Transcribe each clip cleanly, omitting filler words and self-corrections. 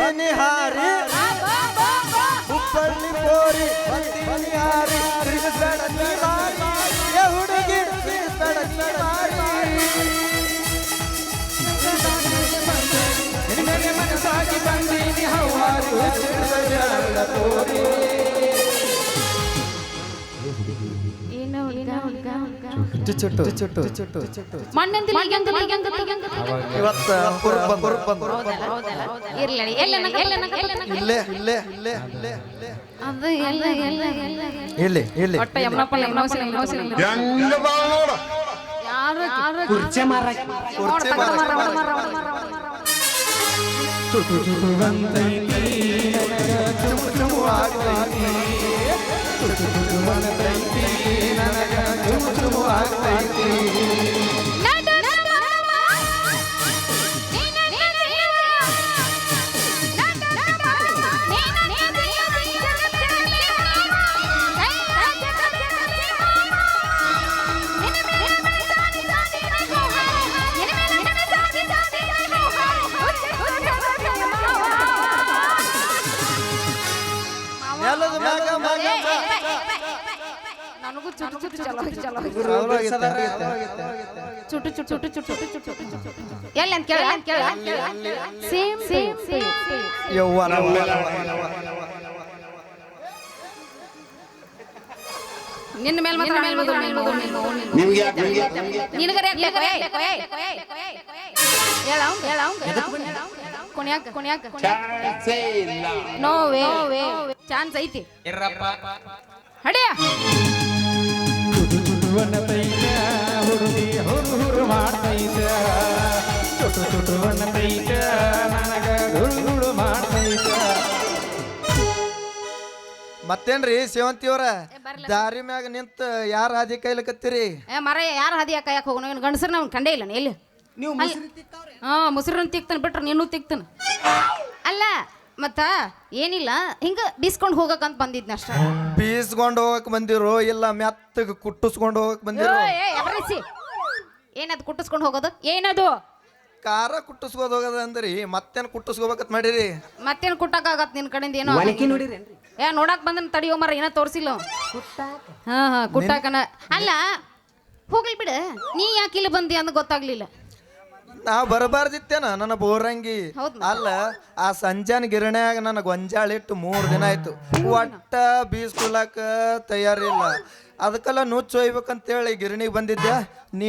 ಬಂದಿನಿ ಹಾರಿ ಹುಬ್ಬಳ್ಳಿ ಕೋರಿ ಬಂದಿನಿ ಹಾರಿ ತಿರುಗಿಸ್ಬೇಡ ನೀ ಮಾರಿ ಏ ಹುಡುಗಿ ತಿರುಗಿಸ್ಬೇಡ ನೀ ಮಾರಿ ನಿನಗೆ ಮನಸಾಗಿ ಬಂದಿನಿ ಹವಾರಿ ತಿರುಗಿಸ್ಬೇಡ ತೋರಿ ನಿನ್ನ ಮೇಲೆ ಚಾನ್ಸ್ ಐತಿ ಹಡಿಯ ಹುಡುಗಿ ಹುರು ಮಾಡ್ತೈತ ಚುಟು ಚುಟು ಅನ್ನತೈತ ನನಗ ಹುಳು ಮಾಡ್ತೈತ. ಮತ್ತೇನ್ರಿ ಸೇವಂತಿಯವರ ದಾರಿ ಮ್ಯಾಗ ನಿಂತ ಯಾರ ಹಾದಿ ಕೈಲಕತ್ತೀರಿ? ಮರ ಯಾರ ಹಾದಿ ಕಾಯಕ್ ಹೋಗೋಣ ಗಂಡಸರ್ ನಾವು ಕಂಡೇ ಇಲ್ಲ ಎಲ್ಲಿ ನೀವು ಮುಸುರನ್ ತಿಕ್ತಾನ ಬಿಟ್ರ ನೀನು ತಿಕ್ತಾನ ಅಲ್ಲ ಮತ್ತ ಏನಿಲ್ಲ ಹಿಂಗ ಬೀಸ್ಕೊಂಡ್ ಹೋಗಕಂತ ಬಂದಿದ್ನ ಅಷ್ಟ. ಬೀಸ್ಕೊಂಡ್ ಹೋಗಕ್ ಬಂದಿರೋ ಇಲ್ಲ ಮೆತ್ತಗ ಕುಟ್ಟಿಸ್ಕೊಂಡ್ ಹೋಗಕ್ ಬಂದಿರೋ? ಏನದು ಕುಟ್ಟಿಸ್ಕೊಂಡ್ ಹೋಗೋದು? ಏನದು ಕಾರ ಕುಟ್ಟಿಸ್ಕೋದ್ ಹೋಗದ ಅಂದ್ರಿ ಮತ್ತೇನ್ ಕುಟ್ಟಿಸ್ಕೋಬೇಕತ್ ಮಾಡಿರಿ? ಮತ್ತೇನ್ ಕುಟ್ಟಕ್ ಆಗತ್ ನಿನ್ ಕಡೆಯಿಂದ ಏನೋ ನೋಡಕ್ ಬಂದನ್ ತಡಿಯೋ ಮರ ಏನೋ ತೋರ್ಸಿಲ್ಲ. ಕುಟ್ಟಾಕನ ಅಲ್ಲ ಹೋಗ್ಲಿ ಬಿಡ. ನೀ ಯಾಕೆ ಇಲ್ಲಿ ಬಂದಿ ಅಂತ ಗೊತ್ತಾಗ್ಲಿಲ್ಲ. ನಾ ಬರಬಾರ್ದಿತ್ತೇನ ನನ್ನ ಬೋರಂಗಿ ಅಲ್ಲ. ಆ ಸಂಜಾನ ಗಿರಣ್ಯಾಗ ನನಗೆ ಗೊಂಜಾಳಿಟ್ಟು 3 ದಿನ ಆಯ್ತು. ಒಟ್ಟ ಬೀಸ್ಕೊಳಕ ತಯಾರಿಲ್ಲ. ಅದಕ್ಕೆಲ್ಲ ನುಚ್ಚು ಒಯ್ಬೇಕಂತೇಳಿ ಗಿರಣಿಗೆ ಬಂದಿದ್ದೆ. ನೀ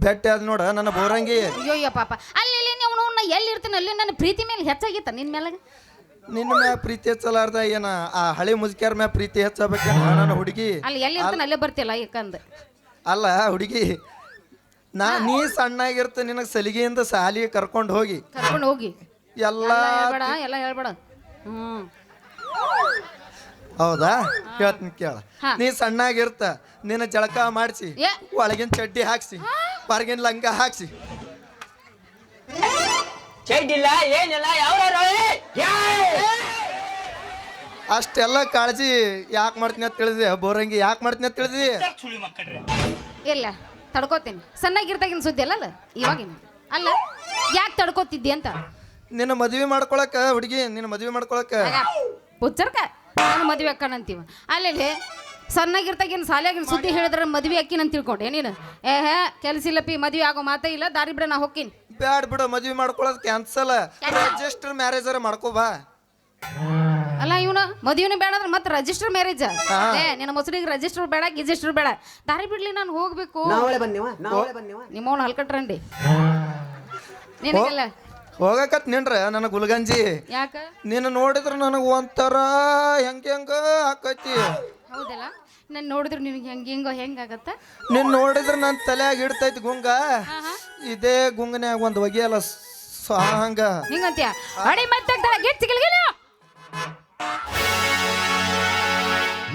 ಭೇಟಿ ಆದ್ ನೋಡ ನನ್ನ ಬೋರಂಗಿ. ಅಯ್ಯೋ ಪಾಪ ಅಲ್ಲಿ ನೀವು ಎಲ್ಲಿ ಇರ್ತೀನಿ ಅಲ್ಲಿ ನನ್ನ ಪ್ರೀತಿ ಮೇಲೆ ಹೆಚ್ಚಾಗಿತ್ತ ನಿನ್ ಮೇಲೆ? ನಿನ್ನ ಮ್ಯಾ ಪ್ರೀತಿ ಹೆಚ್ಚಲಾರ್ದ ಏನ ಆ ಹಳೆ ಮುದುಕ್ಯಾರ ಮ್ಯಾ ಪ್ರೀತಿ ಹೆಚ್ಚಬೇಕ ನನ್ನ ಹುಡುಗಿ? ಅಲ್ಲಿ ಎಲ್ಲಿ ಇರ್ತಾನೆ ಅಲ್ಲೇ ಬರ್ತಿಲ್ಲ ಯಾಕಂದ ಅಲ್ಲ ಹುಡುಗಿ. ನೀ ಸಣ್ಣಾಗಿರ್ತ ನಿನಗೆ ಸಲಿಗೆಯಿಂದ ಸಾಲಿಗೆ ಕರ್ಕೊಂಡು ಹೋಗಿ ಎಲ್ಲ ಹೇಳ್ಬೇಡ. ಹೌದಾ? ಹೇಳ್ತೀನಿ ಕೇಳ. ನೀ ಸಣ್ಣಾಗಿರ್ತ ನಿನ್ನ ಜಳಕ ಮಾಡಿಸಿ ಒಳಗಿನ ಚಡ್ಡಿ ಹಾಕ್ಸಿ ಹೊರಗಿನ ಲಂಗ ಹಾಕ್ಸಿ ಅಷ್ಟೆಲ್ಲ ಕಾಳಜಿ ಯಾಕೆ ಮಾಡ್ತೀನಿ ಅಂತ ತಿಳಿದಿ ಬೋರಂಗಿ? ಯಾಕೆ ಮಾಡ್ತೀನಿ ಅಂತ ತಿಳಿದಿ? ಇಲ್ಲ ತಡ್ಕೋತೀನಿ. ಸಣ್ಣಾಗಿರ್ತಾಗಿನ ಸುದ್ದಿ ಅಲ್ಲ ಇವಾಗಿನ ಅಲ್ಲ. ಯಾಕೆ ತಡ್ಕೋತಿದ್ದಿ ಅಂತ? ನಿನ್ನ ಮದ್ವೆ ಮಾಡ್ಕೊಳಕ ಹುಡುಗಿ, ನಿನ್ನ ಮದ್ವೆ ಮಾಡ್ಕೊಳಕ ಪುಚ್ಚರ್ಕ ನಾನು ಮದ್ವೆ ಅಕ್ಕನಂತೀವ. ಅಲ್ಲಿ ಸಣ್ಣಾಗಿರ್ತಾಗಿನ ಸಾಲಿಯಾಗಿನ ಸುದ್ದಿ ಹೇಳಿದ್ರೆ ಮದ್ವೆ ಅಕ್ಕಿನಂತ ತಿಳ್ಕೊಂಡೆ ನೀನು? ಕೆಲ್ಸಿಲ್ಲಪ್ಪಿ ಮದ್ವೆ ಆಗೋ ಮಾತೇ ಇಲ್ಲ. ದಾರಿ ಬಿಡ ನಾ ಹೋಗ್ತೀನಿ. ಬ್ಯಾಡ ಬಿಡು, ಮದ್ವೆ ಮಾಡ್ಕೊಳೋದು ಕ್ಯಾನ್ಸಲ್. Register marriage ಮಾಡ್ಕೋಬಾ. ಅಲ್ಲ ಇವನು ಮದುವೆನೂ ಬೇಡ ಅಂದ್ರೆ ಮತ್ತೆ ರಿಜಿಸ್ಟರ್ ಮ್ಯಾರೇಜ್? ನಿನ್ನ ಮೊಸರಿಗೆ ರಿಜಿಸ್ಟರ್ ಬೇಡ ಗಿಜಿಸ್ಟರ್ ಬೇಡ. ದಾರಿ ಬಿಡ್ಲಿ ನಾನು ಹೋಗ್ಬೇಕು. ನಿಮ್ಮವನು ಹಲ್ಕಟ್ರಂಡಿ ನಿನಗೆಲ್ಲ ಹೋಗಕತ್ ನಿನ್ರ ನನಗೆ ಗುಲ್ಗಂಜಿ. ಯಾಕ? ನೀನು ನೋಡಿದ್ರೆ ನನಗೆ ಒಂಥರ ಹೆಂಗ ಆಕೈತಿ. ಹೌದಲ್ಲ? ನಾನು ನೋಡಿದ್ರೆ ನಿನಗೆ ಹೆಂಗಾಗತ್ತ? ನೀನು ನೋಡಿದ್ರೆ ನನ್ನ ತಲೆಯಾಗ ಇಡ್ತೈತಿ ಗುಂಗ. ಇದೇ ಗುಂಗನ್ಯಾಗ ಒಂದು ಒಗೆಯಲ್ಲ ಹಂಗ ಹಿಂಗಂತೀಯ? ಅಡಿ ಮತ್ತೆ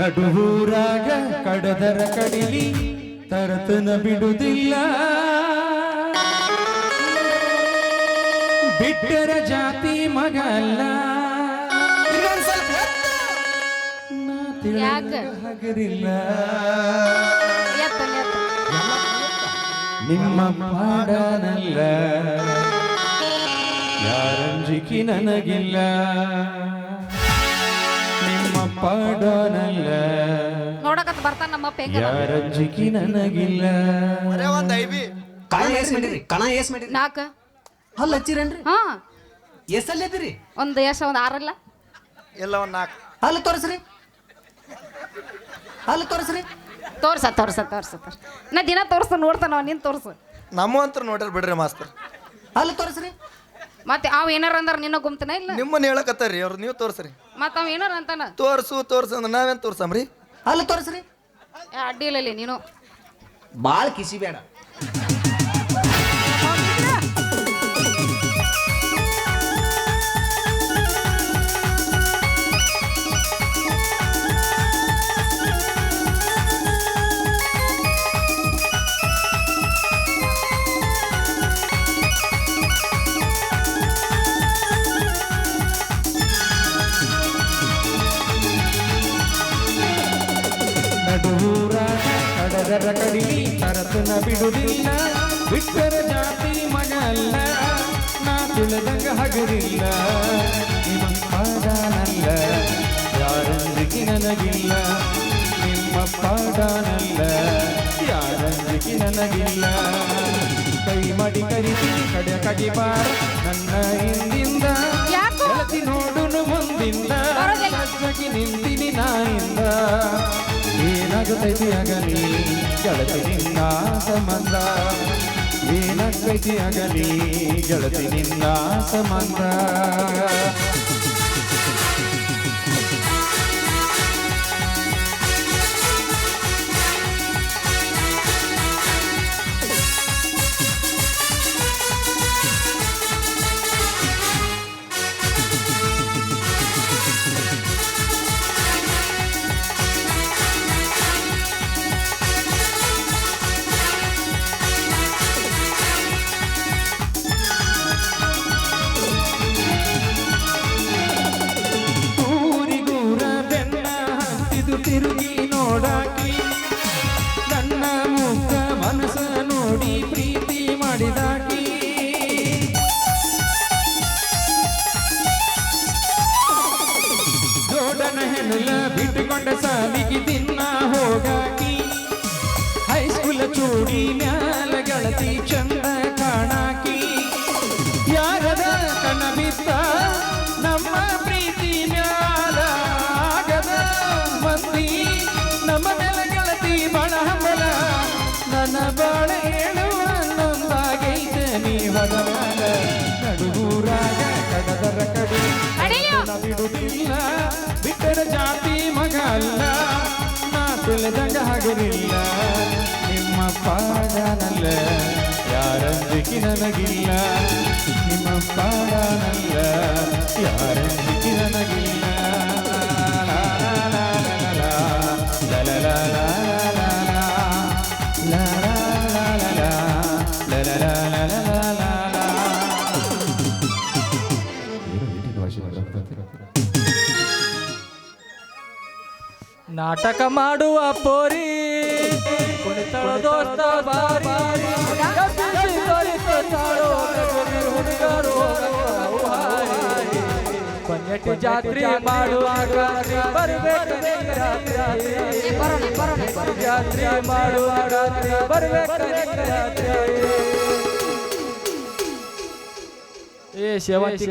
ನಡುವೂರಾಗ ಕಡದರ ಕಡಿಲಿ ತರತನ ಬಿಡುವುದಿಲ್ಲ. ಬಿಟ್ಟರ ಜಾತಿ ಮಗಲ್ಲ. ಹಗರಿಲ್ಲ ನಿಮ್ಮ ಮಾಡನಲ್ಲ. ಯಾರಂಜಿಕಿ ನನಗಿಲ್ಲ ನಿಮ್ಮ ಪಾಡನಲ್ಲ ನೋಡಕತ್ ಬರ್ತಾನ ನಮ್ಮಪ್ಪ ಹೆಂಗ ಯಾರಂಜಿಕಿ ನನಗಿಲ್ಲ ಬರೇ ಒಂದ್ ಐಬಿ ಕಣ ಎಸ್ ಮಾಡಿರಿ ಕಣ ಎಸ್ ಮಾಡಿರಿ 4 ಹಲ್ಲ ಹಚ್ಚಿರೇನ್ರಿ ಹಾ ಎಷ್ಟಲ್ಲಿ ಅದಿರಿ ಒಂದ್ ಎಷ್ಟ ಒಂದ್ 6 ಅಲ್ಲ ಎಲ್ಲ ಒಂದ್ 4 ಹಲ್ಲ ತೋರಿಸ್ರಿ ಹಲ್ಲ ತೋರಿಸ್ರಿ ತೋರ್ಸ ನಾ ದಿನ ತೋರ್ಸ ನೋಡ್ತಾನ ನೀನ್ ತೋರ್ಸ ನಮ್ಮ ಅಂತೂ ನೋಡ್ರಿ ಬಿಡ್ರಿ ಮಾಸ್ತರ್. ಹಲ್ಲ ತೋರಿಸ್ರಿ ಮತ್ತೆ ಅವ್ ಏನಾರ ಅಂದ್ರ ನಿನ್ನ ಗುಮ್ತನ ಇಲ್ಲ ನಿಮ್ಮನ್ನ ಹೇಳಕತ್ತಾರ್ರಿ ಅವ್ರು, ನೀವು ತೋರ್ಸ್ರಿ. ಮತ್ತ ಅವ್ ಏನಾರ ಅಂತಾನ ತೋರ್ಸು ಅಂದ್ರೆ ನಾವೇನ್ ತೋರ್ಸಮ್ರಿ? ಹಲ್ಲ ತೋರಿಸ್ರಿ ಅಡ್ಡಿ ಇಲ್ಲ ನೀನು ಬಾಳ ಕಿಸಿ ಬೇಡ. ನಡುವೂರಾಗ ಕಡದರ ಕಡಿಲಿ ತರತನ ಬಿಡುದಿಲ್ಲ ಬಿಟ್ಟರ ಜಾತಿ ಮಗ ಅಲ್ಲ ನಾ ತಿಳಿದಂಗ ಹಗರಿಲ್ಲ ನಿಮ್ಮ ಪಾಡನಲ್ಲ ಯಾರಂಜಿಕಿ ನನಗಿಲ್ಲ ನಿಮ್ಮ ಪಾಡನಲ್ಲ ಯಾರಂಜಿಕಿ ನನಗಿಲ್ಲ ಕೈ ಮಾಡಿ ಕರಿತೀನಿ ಕಡೆ ಕಡಿಬಾರ ನನ್ನ ಹಿಂದಿಂದ ಯಾಕೋ? ಗೆಳತಿ ನೋಡುನು ಮುಂದಿಂದ ಬರೋದಿಲ್ಲ. ಸಜ್ಜಗಿ ನಿಂತೀನಿ ನಾಯಿಂದ ಏನಾಗುತ್ತೈತಿ ಆಗಲಿ ಗೆಳತಿ ನಿನ್ನ ಸಂಬಂಧ ಏನಾಗೈತಿ ಆಗಲಿ ಗೆಳತಿ ನಿನ್ನ ಸಂಬಂಧ ಊರಿಗೂರ ಬೆನ್ನ ಹತ್ತಿದು ತಿರುಗಿ ನೋಡಾಕಿ ನನ್ನ ಮುಖ ಮನಸ್ಸ ನೋಡಿ ಪ್ರೀತಿ ಮಾಡಿದಾಕಿ ಜೋಡನ ಹೆಣಲ ಬಿಟ್ಟುಕೊಂಡ ಸಾಲಿಗೆ ದಿನ ಹೋಗಾಕಿ ಹೈಸ್ಕೂಲ್ ಚೂಡಿ ಮ್ಯಾಲ ಗೆಳತಿ ಚಂದ ಕಾಣಾಕಿ ಯಾರದ ಕಣ ಬಿತ್ತ ನಮ್ಮ ಪ್ರೀತಿ ಮ್ಯಾಲ ಆಗದ ಮಂದಿ ನಮ್ಮ ನೆಲ ಗೆಳತಿ ಬಣ ಹಂಬಲ ನನ್ನ ಬಾಳ ಹೇಳುವ ನೊಂದಾಗೈತೆ ನೀ ಹೊರಗಾಲ ನಡುಗೂರಾಗ ಕಡದರ ಕಡಿ ಅಡಿಯೋ. ಬಿಡುದಿಲ್ಲ ಬಿಟ್ಟರ ಜಾತಿ ಮಗ ಅಲ್ಲ ನಾ ತಿಳಿದಂಗ ಹಗರಿಲ್ಲ ನಿಮ್ಮ ಪಾಡನಲ್ಲ ಯಾರಂಜಿಕಿ ನನಗಿಲ್ಲ ನಿಮ್ಮ ಪಾಡನಲ್ಲ ಯಾರಂಜಿಕಿ ನನಗಿಲ್ಲ ನಾಟಕ ಮಾಡುವ ಪೋರಿ ಕುಣಿತಳ ದೋಸ್ತ ಬಾರಿ ಕಪ್ಪಿಸಿ ತೋರಿತು ತಾಳೋ ಹುಡುಗರು ಪನ್ನೆಟ್ಟು ಜಾತ್ರೆ ಮಾಡುವಾಗ ಬರ್ಬೇಕು ಜಾತ್ರೆ ಮಾಡುವಾಗ ಬರ್ಬೇಕು ಏ ಸೇವಂತಿ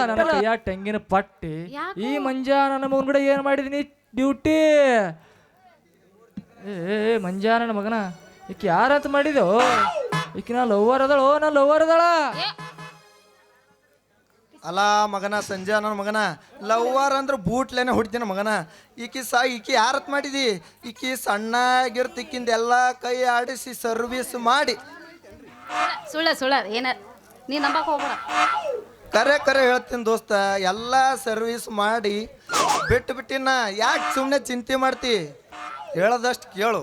ನನ್ನ ಕೈಯ ತೆಂಗಿನ ಪಟ್ಟಿ ಈ ಮಂಜ ನನ್ನ ಮಗನ ಕೂಡ ಏನ್ ಮಾಡಿದೀನಿ ಡ್ಯೂಟಿ ಏ ಮಂಜ ನನ್ನ ಮಗನ ಈಕೆ ಯಾರಂತ ಮಾಡಿದೋ ಈಕೆ ನಾ ಲವ್ವರ್ ಅದಾಳ ಅಲ್ಲ ಮಗನ ಸಂಜೆ ನನ್ನ ಮಗನ ಲವ್ವಾರ ಅಂದ್ರೆ ಬೂಟ್ಲೇನೆ ಹೊಡಿತೀನಿ ಮಗನ. ಈಕಿ ಯಾರತ್ ಮಾಡಿದಿ? ಈಕಿ ಸಣ್ಣಾಗಿರ್ತಿಕ್ಕಿಂದ ಎಲ್ಲ ಕೈ ಆಡಿಸಿ ಸರ್ವಿಸ್ ಮಾಡಿ ಸುಳ್ಳ ಏನ ನೀ ನಂಬಕ್ ಹೋಗ್ಬೇಡ. ಕರೆ ಹೇಳ್ತೀನಿ ದೋಸ್ತ, ಎಲ್ಲ ಸರ್ವಿಸ್ ಮಾಡಿ ಬಿಟ್ಟಿನ. ಯಾಕೆ ಸುಮ್ಮನೆ ಚಿಂತೆ ಮಾಡ್ತಿ? ಹೇಳದಷ್ಟು ಕೇಳು.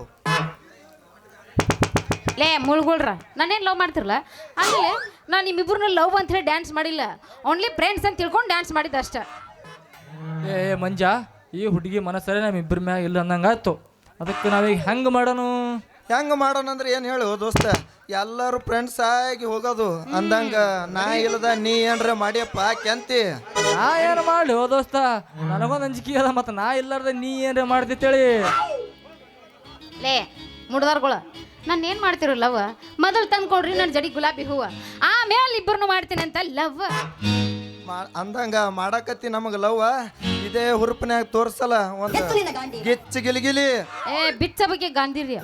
ಲೇ ಮುಳ್ಗುಳ್ರ ನಾನೇನು ಲವ್ ಮಾಡ್ತಿರಲ್ಲ. ಆಮೇಲೆ ನಾನು ನಿಮ್ಮಿಬ್ರನ್ನ ಲವ್ ಅಂತ ಹೇಳಿ ಡ್ಯಾನ್ಸ್ ಮಾಡಿಲ್ಲ, ಓನ್ಲಿ ಫ್ರೆಂಡ್ಸ್ ಅಂತ ತಿಳ್ಕೊಂಡು ಡ್ಯಾನ್ಸ್ ಮಾಡಿದ್ದೆ ಅಷ್ಟೇ. ಏ ಮಂಜ, ಈ ಹುಡುಗಿ ಮನಸ್ಸರೇ ನಮ್ಮಿಬ್ಬರ ಮ್ಯಾಗ ಇಲ್ಲ ಅಂದಂಗಾಯ್ತು. ಅದಕ್ಕೆ ನಾವೀಗ ಹೆಂಗೆ ಮಾಡೋಣ ಅಂದ್ರೆ ಏನು ಹೇಳು ದೋಸ್ತ, ಎಲ್ಲರೂ ಫ್ರೆಂಡ್ಸ್ ಆಗಿ ಹೋಗೋದು ಅಂದಂಗ ನಾ ಇಲ್ಲದ ನೀ ಏನ್ರ ಮಾಡಿಯಪ್ಪ ಕೆಂತಿ. ನಾ ಏನು ಮಾಡ್ಲಿ ಓ ದೋಸ್ತ, ನನಗೊಂದು ಅಂಜಿಕೆ ಅದ, ಮತ್ತೆ ನಾ ಇಲ್ಲಾರ್ದ ನೀ ಏನ್ರ ಮಾಡ್ತಿತ್ತೇಳಿ. ಲೇ ಮುಡ್ದಾರ್ಗಳ ನಾನು ಏನು ಮಾಡ್ತಿರೋ ಲವ್ ಮೊದಲು ತಂದು ಕೊಡ್ರಿ ನನ್ನ ಜಡಿ ಗುಲಾಬಿ ಹೂವು, ಆಮೇಲೆ ಇಬ್ಬರನ್ನು ಮಾಡ್ತೀನಿ ಅಂತ ಲವ್ ಅಂದಂಗ ಮಾಡಾಕತ್ತಿ ನಮಗ ಲವ್ವ. ಇದೇ ಹುರುಪಿನ್ಯಾಗ ತೋರ್ಸಲ್ಲ ಒಂದು ಗಿಚ್ಚ ಗಿಲಿಗಿಲಿ. ಬಿಚ್ಚ ಬಗ್ಗೆ ಗಾಂಧಿರ್ಯ.